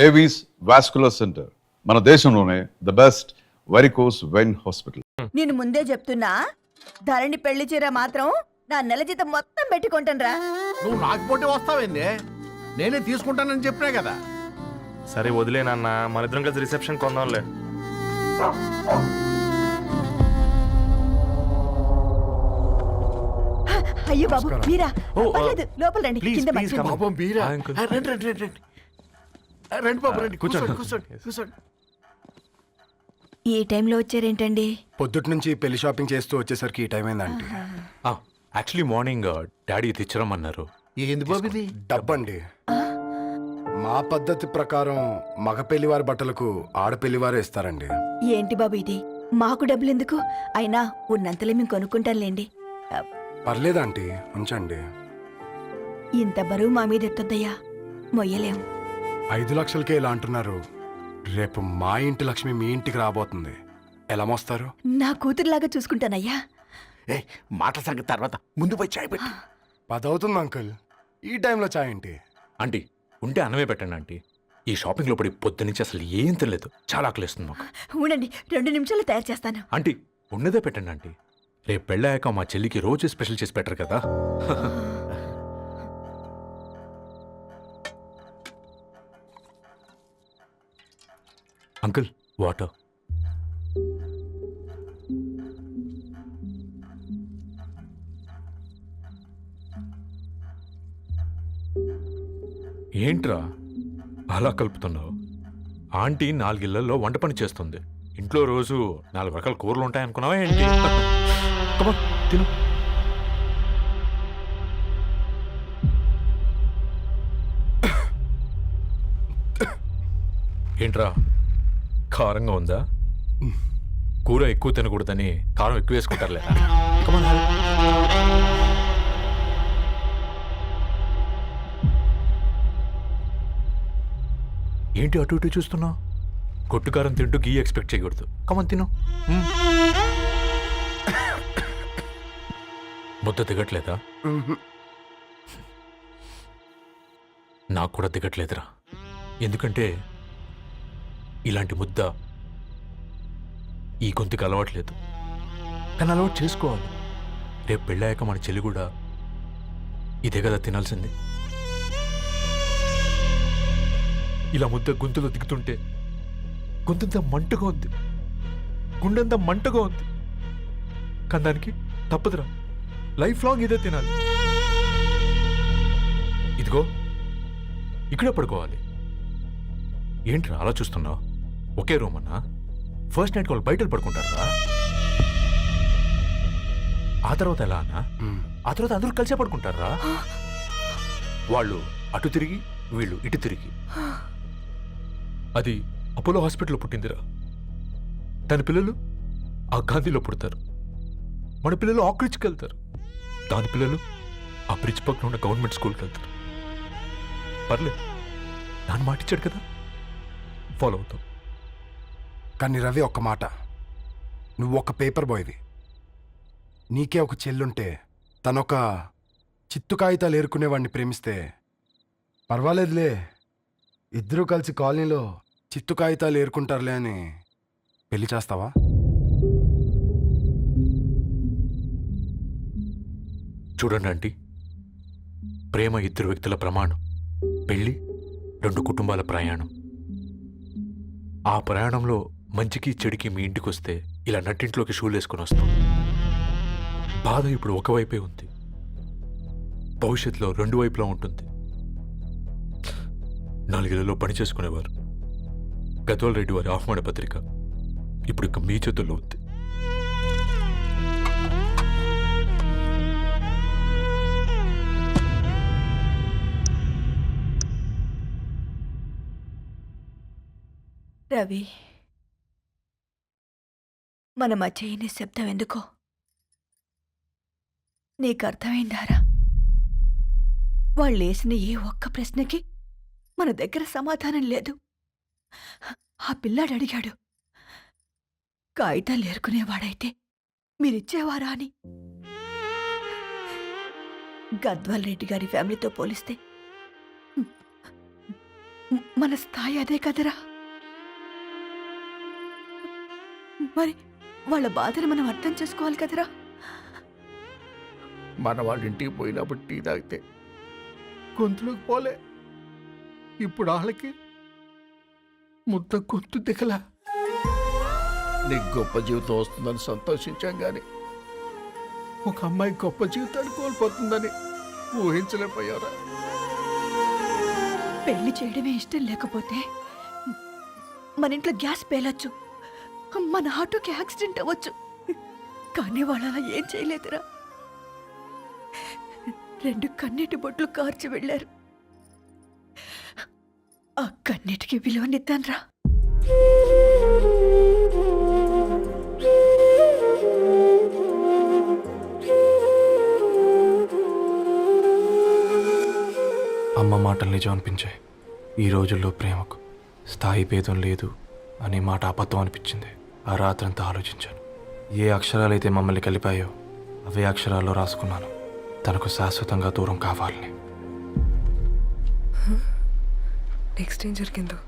Avis vascular centre మన దేశంలోనే the best varicose vein hospital. నేను ముందే చెప్తున్నా, ధరణి పెళ్లి చీర మాత్రం నా నెల జీతం మొత్తం పెట్టుకుంటానురా. నువ్వు నాకు పోటీ వస్తావేంది? నేనే తీసుకుంటానని చెప్పినా కదా. సరే వదిలేనన్నా, మన ఇద్దరం కలిసి రిసెప్షన్ కొందాంలే. అయ్యో బాబు మీరా? పర్లేదు, లోపల రండి. కింద మర్చిపోయాను. పాపం బీరా. అంకుల్. రండి రండి రండి రండి. రండి బాబు రండి. కూర్చోండి కూర్చోండి కూర్చోండి. ఈ టైంలో వచ్చారేంటండి? పొద్దుటి నుంచి పెళ్లి షాపింగ్ చేస్తూ వచ్చేసరికి ఈ టైం అయిందండి. యాక్చువల్లీ మార్నింగ్ డాడీ తెచ్చరమన్నారు. ఏంది బాబు ఇది? డబ్బండి. మా పద్ధతి ప్రకారం మగ పెళ్లివారి బట్టలకు ఆడపెళ్లివారు ఇస్తారండి. ఏంటి బాబు ఇది? మాకు డబ్బులు ఎందుకు? అయినా ఉన్నంతలే మేము కొనుక్కుంటాంలేండి. పర్లేదా ఆంటీ, ఉంచండి. ఇంత బరువు మా మీద ఎత్తొద్దయ్యా, మొయ్యలేం. 5 లక్షలకే ఇలా అంటున్నారు. రేపు మా ఇంటి లక్ష్మి మీ ఇంటికి రాబోతుంది. ఎలా మోస్తారు? నా కూతురులాగా చూసుకుంటానయ్యా. ఏ మాటల సంగతి తర్వాత, ముందు పోయి చాయ్ పెట్టి. 10 అవుతుంది అంకుల్, ఈ టైంలో చాయ్ ఏంటి? ఆంటీ ఉంటే అన్నమే పెట్టండి ఆంటీ. ఈ షాపింగ్లో పడి పొద్దు నుంచి అసలు ఏం తెలియదు, చాలా ఆకలిస్తుంది మాకు. ఉండండి, 2 నిమిషాలు తయారు చేస్తాను. ఆంటీ ఉన్నదే పెట్టండి ఆంటీ. రేపు పెళ్ళాక మా చెల్లికి రోజు స్పెషల్ చేసి పెట్టరు కదా. Uncle water. ఏంట్రా అలా కలుపుతున్నావు? ఆంటీ 4 ఇళ్లలో వంట పని చేస్తుంది. ఇంట్లో రోజు 4 రకాల కూరలు ఉంటాయనుకున్నావా ఏంటి? కమా తిను. ఏంట్రా కారంగా ఉందా? కూర ఎక్కువ తినకూడదని కారం ఎక్కువ వేసుకుంటారులే. ఏంటి అటు ఇటు చూస్తున్నావు? కొట్టుకారం తింటూ గీ ఎక్స్పెక్ట్ చేయకూడదు. కమన్ తిను. ముద్ద దిగట్లేదా? నాకు కూడా దిగట్లేదురా. ఎందుకంటే ఇలాంటి ముద్ద ఈ గొంతుకి అలవాట్లేదు. కానీ అలవాటు చేసుకోవాలి. రేపు పెళ్ళాక మన చెల్లి కూడా ఇదే కదా తినాల్సింది. ఇలా ముద్ద గొంతులో దిగుతుంటే గొంతంతా మంటగా ఉంది, గుండెంతా మంటగా ఉంది. కానీ దానికి తప్పదురా, లైఫ్ లాంగ్ ఇదే తినాలి. ఇదిగో ఇక్కడే పడుకోవాలి. ఏంట్రా అలా చూస్తున్నావు? ఒకే రూమ్ అన్నా? ఫస్ట్ నైట్ వాళ్ళు బయట పడుకుంటారా? ఆ తర్వాత ఎలా అన్నా? ఆ తర్వాత అందరూ కలిసే పడుకుంటారా? వాళ్ళు అటు తిరిగి, వీళ్ళు ఇటు తిరిగి. అది అపోలో హాస్పిటల్లో పుట్టిందిరా. దాని పిల్లలు ఆ గాంధీలో పుడతారు. మన పిల్లలు ఆక్రిడ్జ్కి వెళ్తారు. దాని పిల్లలు ఆ బ్రిడ్జ్ పక్కన ఉన్న గవర్నమెంట్ స్కూల్కి వెళ్తారు. పర్లేదు, దాన్ని మాటిచ్చాడు కదా, ఫాలో అవుతాం. కానీ రవి, ఒక్క మాట, నువ్వు ఒక పేపర్ బాయ్వి. నీకే ఒక చెల్లుంటే తనొక చిత్తు కాగితాలు ఏరుకునేవాడిని ప్రేమిస్తే పర్వాలేదులే, ఇద్దరూ కలిసి కాలనీలో చిత్తు కాగితాలు ఏరుకుంటారులే అని పెళ్లి చేస్తావా? చూడండి ఆంటీ, ప్రేమ 2 వ్యక్తుల ప్రమాణం, పెళ్లి 2 కుటుంబాల ప్రయాణం. ఆ ప్రయాణంలో మంచికి చెడుకి మీ ఇంటికి వస్తే ఇలా నట్టింట్లోకి షూలు వేసుకొని వస్తాం. బాధ ఇప్పుడు ఒకవైపే ఉంది, భవిష్యత్తులో 2 వైపులా ఉంటుంది. 4 ఇళ్లలో పని చేసుకునేవారు గద్వాల్ రెడ్డి వారి ఆహ్వాన పత్రిక ఇప్పుడు ఇక మీ చేతుల్లో ఉంది. రవి, మన మధ్య ఈ నిశ్శబ్దం ఎందుకో నీకు అర్థమైందారా? వాళ్ళు వేసిన ఏ ఒక్క ప్రశ్నకి మన దగ్గర సమాధానం లేదు. ఆ పిల్లాడు అడిగాడు, కాగితాలు ఏరుకునేవాడైతే మీరిచ్చేవారా అని. గద్వాల్ రెడ్డి గారి ఫ్యామిలీతో పోలిస్తే మన స్థాయి అదే కదరా. మరి వాళ్ళ బాధను మనం అర్థం చేసుకోవాలి కదరా. మన వాళ్ళ ఇంటికి పోయినప్పుడు టీ తాగితే గొంతులోకి పోలే, ఇప్పుడు వాళ్ళకి ముద్ద గొంతు దిగలా. నీకు గొప్ప జీవితం వస్తుందని సంతోషించాం కానీ ఒక అమ్మాయి గొప్ప జీవితాన్ని కోల్పోతుందని ఊహించలేకపోయారా? పెళ్లి చేయడమే ఇష్టం లేకపోతే మన ఇంట్లో గ్యాస్ పేలొచ్చు, మన ఆటోకి యాక్సిడెంట్ అవ్వచ్చు, కానీ వాళ్ళు అలా ఏం చేయలేదురా. 2 కన్నీటి బొట్లు కార్చి వెళ్ళారు. ఆ కన్నీటికి విలువనిద్దాన్రా. అమ్మ మాటలు నిజం అనిపించాయి. ఈ రోజుల్లో ప్రేమకు స్థాయి భేదం లేదు అనే మాట అబద్ధం అనిపించింది. ఆ రాత్రంతా ఆలోచించాను. ఏ అక్షరాలైతే మమ్మల్ని కలిపాయో అవే అక్షరాల్లో రాసుకున్నాను, తనకు శాశ్వతంగా దూరం కావాలని. నెక్స్ట్ ఏం జరిగిందో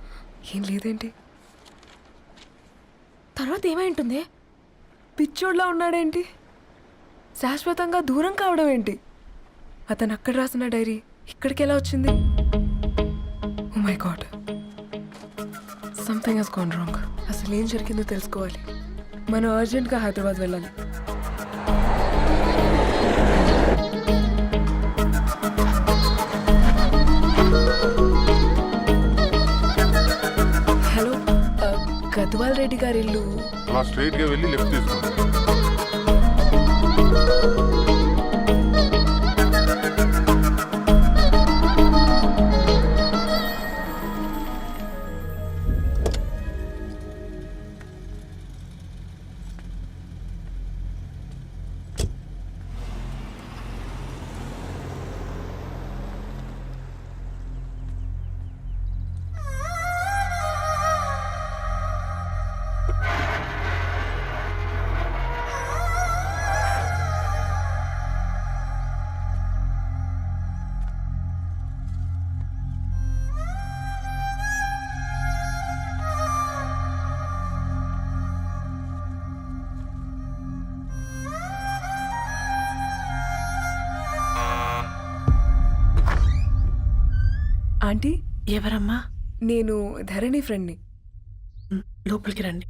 ఏం లేదేంటి? తర్వాత ఏమై ఉంటుంది? పిచ్చోడ్లా ఉన్నాడేంటి? శాశ్వతంగా దూరం కావడం ఏంటి? అతను అక్కడ రాసిన డైరీ ఇక్కడికి ఎలా వచ్చింది? Oh my god, something has gone wrong. అసలు ఏం జరిగిందో తెలుసుకోవాలి. మనం అర్జెంట్గా హైదరాబాద్ వెళ్ళాలి. హలో, గద్వాల్ రెడ్డి గారి ఇల్లు. అలా స్ట్రైట్ గా వెళ్ళి లెఫ్ట్ తీసుకోండి. ఆంటీ, ఎవరమ్మా? నేను ధరణి ఫ్రెండ్ని. లోపలికి రండి.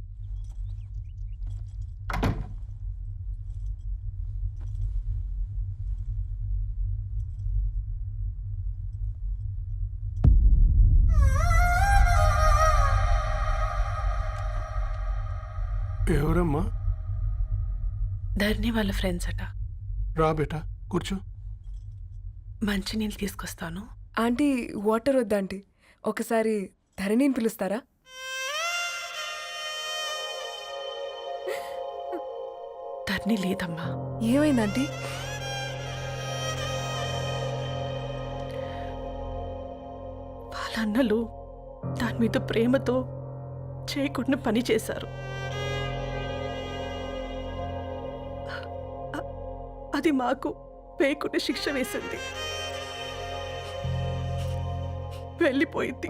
ఎవరమ్మా? ధరణి వాళ్ళ ఫ్రెండ్స్ అట. రా బేటా, కూర్చో. మంచినీళ్ళు తీసుకొస్తాను. ఆంటీ, వాటర్ వద్దా ఆంటీ? ఒకసారి ధరణిని పిలుస్తారా? ధరణి లేదమ్మా. ఏమైందంటీ? వాళ్ళ అన్నలు దాని మీద ప్రేమతో చేయకుండా పని చేశారు. అది మాకు పేయకుండా శిక్ష వేసింది. వెళ్ళిపోయింది,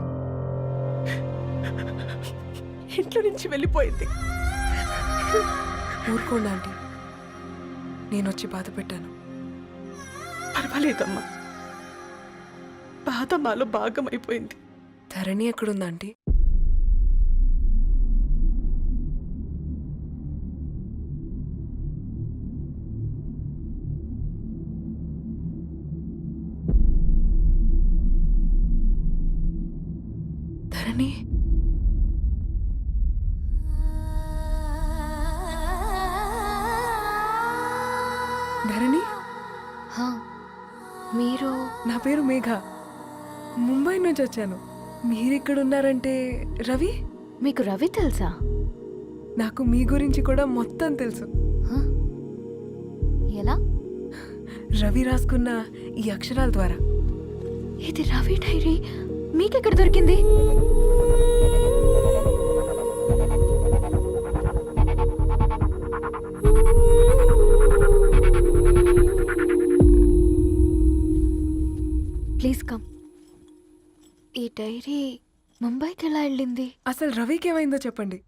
ఇంట్లో నుంచి వెళ్ళిపోయింది. ఊరుకోండి ఆంటీ, నేను వచ్చి బాధ పెట్టాను. పర్వాలేదమ్మా, బాధ మాలో భాగం అయిపోయింది. ధరణి ఎక్కడుందా ఆంటీ? ధరణి, ధరణి, మీరు? నా పేరు మేఘ, ముంబై నుంచి వచ్చాను. మీరిక్కడ ఉన్నారంటే రవి? మీకు రవి తెలుసా? నాకు మీ గురించి కూడా మొత్తం తెలుసు. ఎలా? రవి రాసుకున్న ఈ అక్షరాల ద్వారా. ఇది రవి డైరీ మీకెక్కడ దొరికింది? Please come. ఈ డైరీ ముంబైకి ఎలా వెళ్ళింది? అసలు రవికి ఏమైందో చెప్పండి.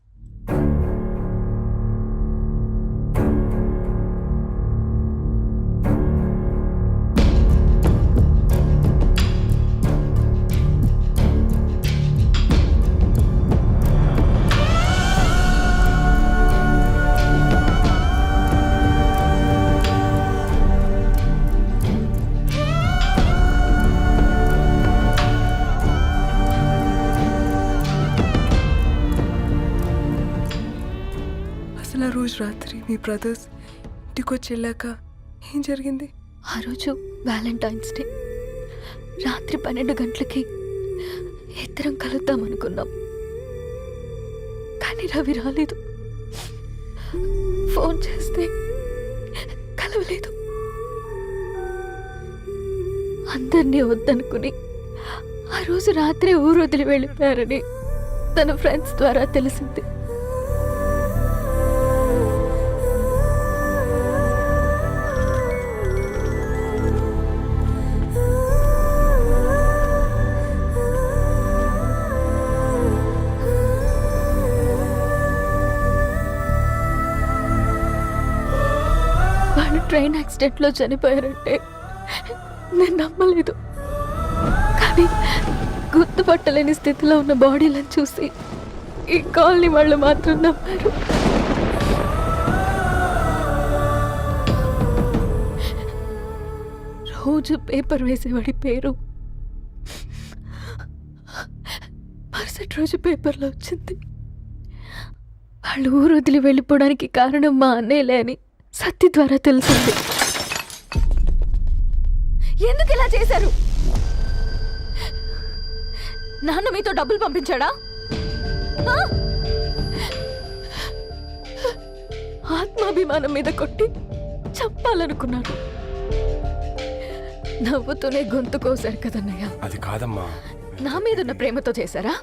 అసలు ఆ రోజు రాత్రి మీ బ్రదర్స్ ఇంటికి వచ్చి వెళ్ళాక ఏం జరిగింది? ఆ రోజు వ్యాలంటైన్స్ డే రాత్రి 12 గంటలకి ఇద్దరం కలుద్దాం అనుకున్నాం. కానీ రవి రాలేదు. ఫోన్ చేస్తే కలవలేదు. అందరినీ వద్దనుకుని ఆ రోజు రాత్రి ఊరు వదిలి వెళ్ళిపోయారని తన ఫ్రెండ్స్ ద్వారా తెలిసింది. వాళ్ళు ట్రైన్ యాక్సిడెంట్లో చనిపోయారంటే నేను నమ్మలేదు. కానీ గుర్తుపట్టలేని స్థితిలో ఉన్న బాడీలను చూసి ఈ కాలనీ వాళ్ళు మాత్రం నమ్మారు. రోజు పేపర్ వేసేవాడి పేరు మరుసటి రోజు పేపర్లో వచ్చింది. వాళ్ళు ఊరు వదిలి వెళ్ళిపోవడానికి కారణం మా అన్నయ్యలే అని సత్తి ద్వారా తెలిసింది. ఎందుకు ఇలా చేశారు? నాన్న మీతో డబ్బులు పంపించాడా? ఆ? ఆత్మాభిమానం మీద కొట్టి చంపాలనుకున్నాను. నవ్వుతూనే గొంతు కోసారు కదన్నయ్య. అది కాదమ్మా. నా మీదున్న ప్రేమతో చేశారా?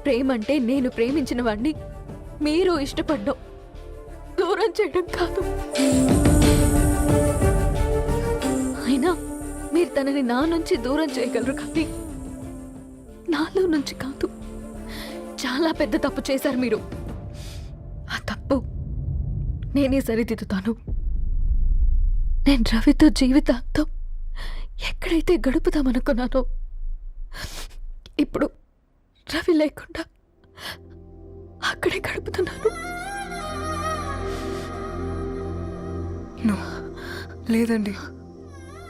ప్రేమ అంటే నేను ప్రేమించిన వాడిని మీరు ఇష్టపడ్డం, దూరం చేయడం కాదు. అయినా మీరు తనని నా నుంచి దూరం చేయగలరు కానీ నాలో నుంచి కాదు. చాలా పెద్ద తప్పు చేశారు మీరు. ఆ తప్పు నేనే సరిదిద్దుతాను. నేను రవితో జీవితాంతం ఎక్కడైతే గడుపుదామనుకున్నానో ఇప్పుడు రవి లేకుండా అక్కడే గడుపుతున్నాను. నో, లేదండి,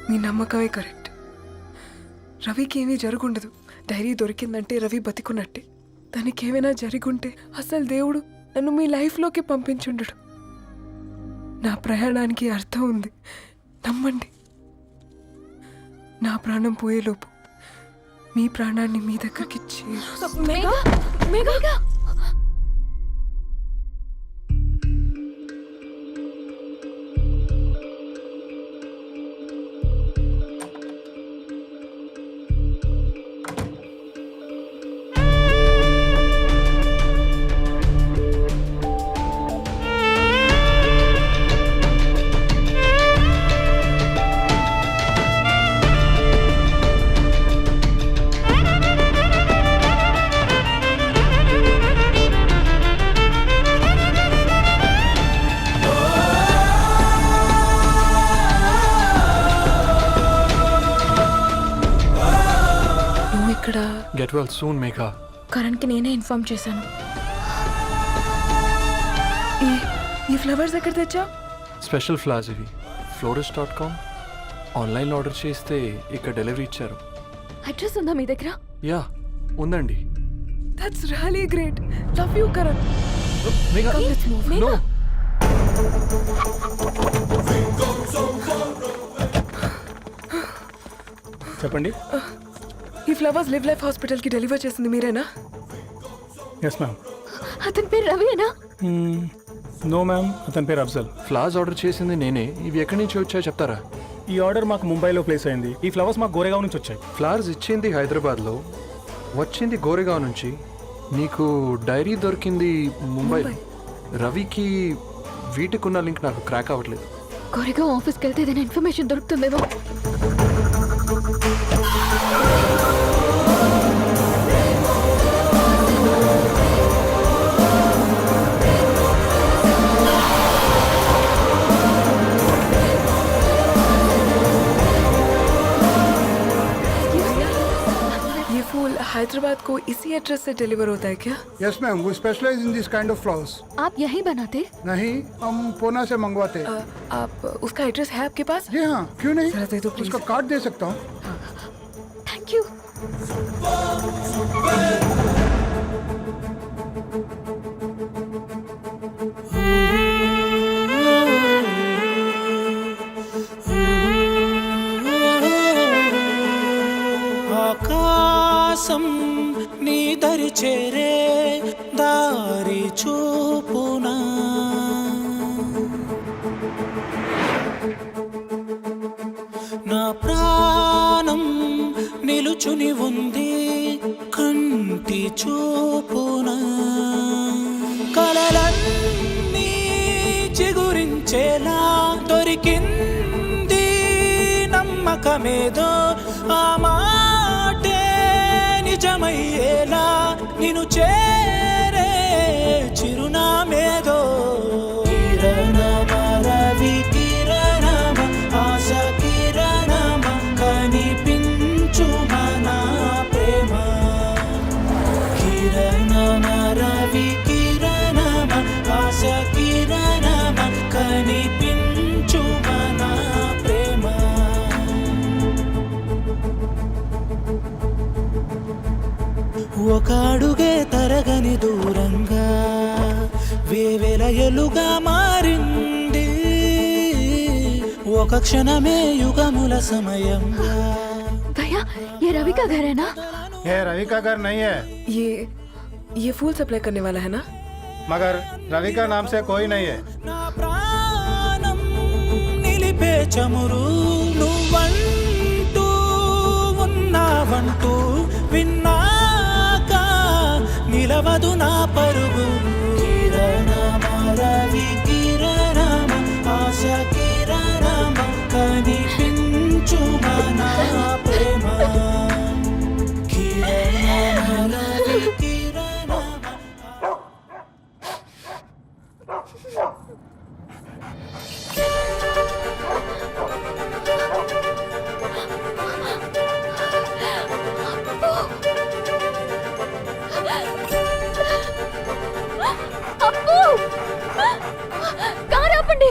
మీ నమ్మకమే కరెక్ట్. రవికి ఏమీ జరుగుండదు. డైరీ దొరికిందంటే రవి బతికున్నట్టే. తనకి ఏమైనా జరుగుంటే అసలు దేవుడు నన్ను మీ లైఫ్లోకి పంపించుండడు. నా ప్రయాణానికి అర్థం ఉంది, నమ్మండి. నా ప్రాణం పోయేలోపు మీ ప్రాణాన్ని మీ దగ్గరికి మేఘా, మేఘా. ఇక్కడ గెట్ వెల్ సూన్ మేఘా. కరణ్కి నేనే ఇన్ఫార్మ్ చేశాను. ఈ ఫ్లవర్స్ ఎక్కడ తెచ్చా? స్పెషల్ ఫ్లవర్స్ ఇవి. florist.com ఆన్లైన్లో ఆర్డర్ చేస్తే ఇక్కడ డెలివరీ ఇచ్చారు. అడ్రస్ ఉందా మీ దగ్గర? యా ఉందండి. That's really great. Love you Karan. Megha no. చెప్పండి. ఈ ఫ్లవర్స్ లివ్ లైఫ్ హాస్పిటల్కి డెలివర్ చేసింది మీరేనా? Yes ma'am. అతని పేరు రవియేనా? నో మ్యామ్, అతని పేరు అఫ్జల్. ఫ్లవర్స్ ఆర్డర్ చేసింది నేనే. ఇవి ఎక్కడి నుంచి వచ్చాయో చెప్తారా? ఈ ఆర్డర్ మాకు ముంబైలో ప్లేస్ అయింది. ఈ ఫ్లవర్స్ మాకు గోరేగావ్ నుంచి వచ్చాయి. ఫ్లవర్స్ ఇచ్చింది హైదరాబాద్లో, వచ్చింది గోరేగావ్ నుంచి. నీకు డైరీ దొరికింది ముంబై. రవికి వీటికున్న లింక్ నాకు క్రాక్ అవ్వట్లేదు. కోరిగా ఆఫీస్కి వెళ్తే ఏదైనా ఇన్ఫర్మేషన్ దొరుకుతుందేమో. हैदराबाद को इसी एड्रेस से डिलीवर होता है क्या? Yes ma'am, we specialize in this kind of flowers. आप यहीं बनाते? नहीं, हम पूना से मंगवाते हैं। आप उसका एड्रेस है आपके पास? जी हाँ, क्यों नहीं? जरा दे दो प्लीज। उसका कार्ड दे सकता हूँ। Thank you. ఆకాశం నీ దరి చేరే దారి చూపునా నా ప్రాణం నిలుచుని ఉంది కంటి చూపునా కలలన్నీ చిగురించేలా దొరికింది నమ్మకమేదో ఆ మాటే నిజమయ్యేలా నిన్ను చేరే చిరునామేదో కిరణమ రవి కిరణమ ఆశ కిరణమ కనిపించు మన ప్రేమ కిరణమ రవి కిరణమ ఆశ కిరణమ కనిపించు మన ప్రేమ ఒక అడుగే తరగని దూరంగా వేవేల ఎలుగా మారింది ఒక క్షణమే యుగముల సమయంగా भैया ये रवि का घर है ना? ये रवि का घर नहीं है, ये फूल सप्लाई करने वाला है ना? मगर रवि का नाम से कोई नहीं है। నా ప్రాణం నిలిపే చమురు నువ్వంటూ ఉన్నావంటూ విన్నాక నిలవదు నా పరుగు కిరణమ రవి కిరణమ ఆశ కిరణమ కనిపించు మన ప్రేమ కిరణమ రవి కిరణమ అప్పు కారు ఆపండి.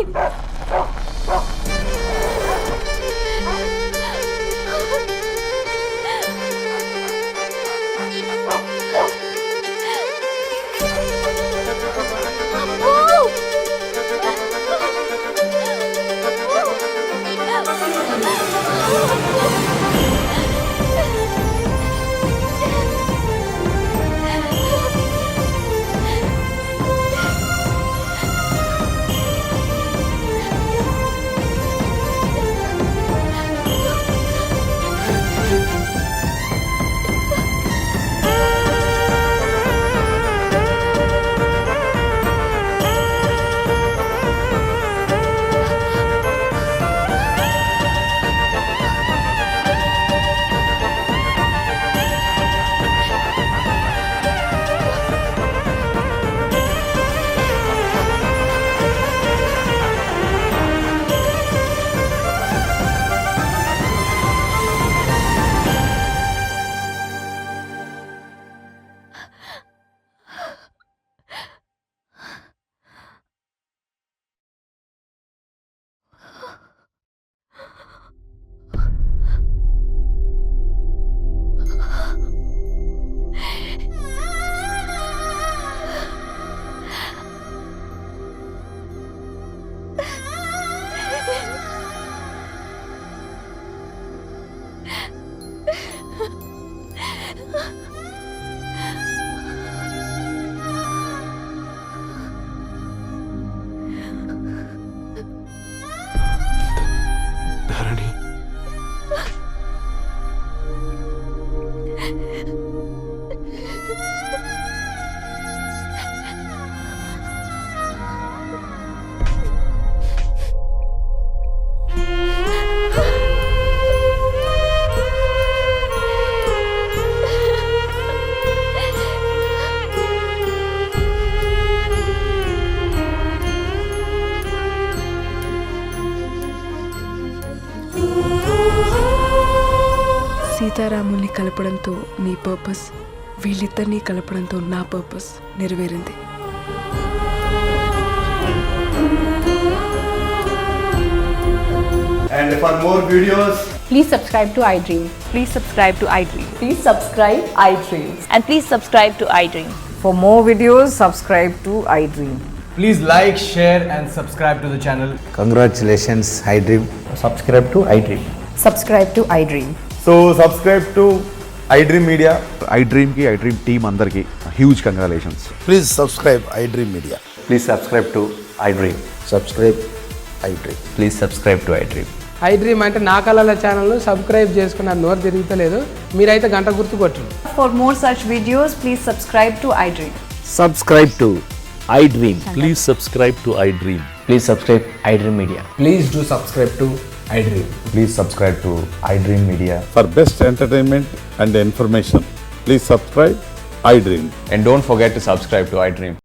ధరణి సీతారాముల్ని కలపడంతో మీ పర్పస్ వీళ్ళిద్దరినీ కలపడంతో నా పర్పస్ నెరవేరింది. And for more videos, Please subscribe to iDream. Please subscribe to iDream. Please subscribe iDream. And please subscribe to iDream. For more videos, subscribe to iDream. please like, share, and subscribe to the channel. Congratulations, iDream. Subscribe to iDream. Subscribe to iDream. So, subscribe to iDream Media. iDream కి iDream team అందరికి huge congratulations. Please subscribe iDream Media. Please subscribe to iDream. Subscribe iDream. Please subscribe to iDream. iDream అంటే నా కళల channel subscribe చేసుకున్న నోరు తిరుగుతలేదు. మీరైతే గంట గుర్తు కొట్టండి. For more such videos, please subscribe to iDream. Subscribe to iDream. Please subscribe to I dream. Please subscribe iDream Media. Please do subscribe to iDream. Please subscribe to iDream Media. For best entertainment and information, please subscribe iDream. And don't forget to subscribe to iDream.